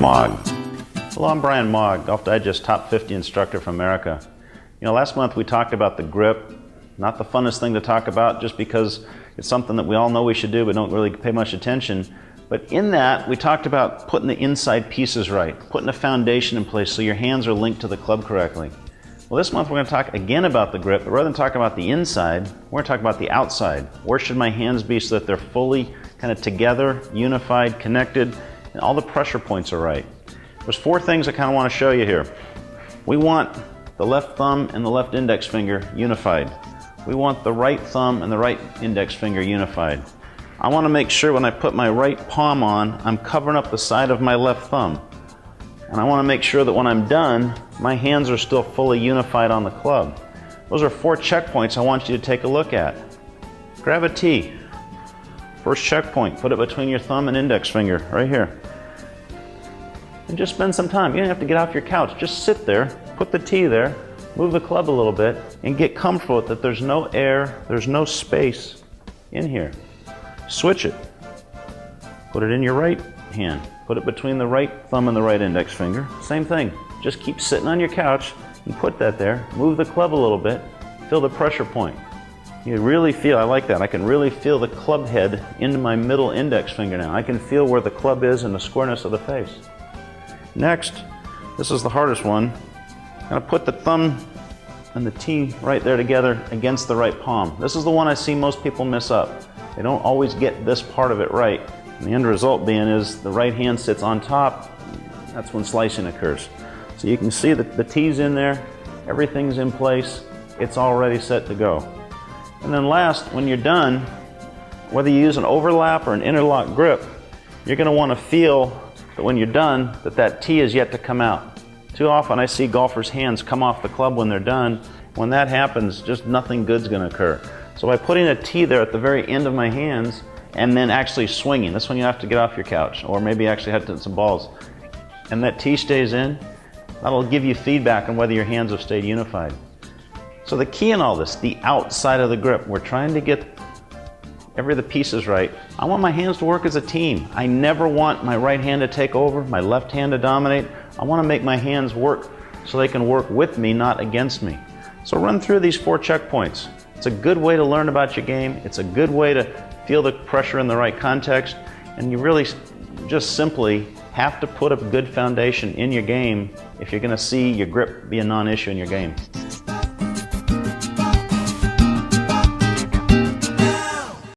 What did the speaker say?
Mogg. Hello, I'm Brian Mogg, Golf Digest Top 50 instructor from America. You know, last month we talked about the grip. Not the funnest thing to talk about just because it's something that we all know we should do but don't really pay much attention. But in that, we talked about putting the inside pieces right, putting a foundation in place so your hands are linked to the club correctly. Well, this month we're going to talk again about the grip, but rather than talk about the inside, we're going to talk about the outside. Where should my hands be so that they're fully kind of together, unified, connected, and all the pressure points are right. There's four things I kind of want to show you here. We want the left thumb and the left index finger unified. We want the right thumb and the right index finger unified. I want to make sure when I put my right palm on, I'm covering up the side of my left thumb. And I want to make sure that when I'm done, my hands are still fully unified on the club. Those are four checkpoints I want you to take a look at. Grab a tee. First checkpoint, put it between your thumb and index finger, right here. And just spend some time. You don't have to get off your couch. Just sit there, put the tee there, move the club a little bit, and get comfortable with that there's no air, there's no space in here. Switch it. Put it in your right hand. Put it between the right thumb and the right index finger. Same thing. Just keep sitting on your couch and put that there. Move the club a little bit. Feel the pressure point. You really feel, I like that, I can really feel the club head into my middle index finger now. I can feel where the club is and the squareness of the face. Next, this is the hardest one. I'm going to put the thumb and the tee right there together against the right palm. This is the one I see most people miss up. They don't always get this part of it right. And the end result being is the right hand sits on top. That's when slicing occurs. So you can see that the tee's in there, everything's in place, it's all ready set to go. And then last, when you're done, whether you use an overlap or an interlock grip, you're going to want to feel that when you're done, that tee is yet to come out. Too often I see golfers' hands come off the club when they're done. When that happens, just nothing good's going to occur. So by putting a tee there at the very end of my hands and then actually swinging, this one you have to get off your couch or maybe actually have to hit some balls, and that tee stays in, that'll give you feedback on whether your hands have stayed unified. So the key in all this, the outside of the grip, we're trying to get the pieces right. I want my hands to work as a team. I never want my right hand to take over, my left hand to dominate. I want to make my hands work so they can work with me, not against me. So run through these four checkpoints. It's a good way to learn about your game. It's a good way to feel the pressure in the right context. And you really just simply have to put a good foundation in your game if you're going to see your grip be a non-issue in your game.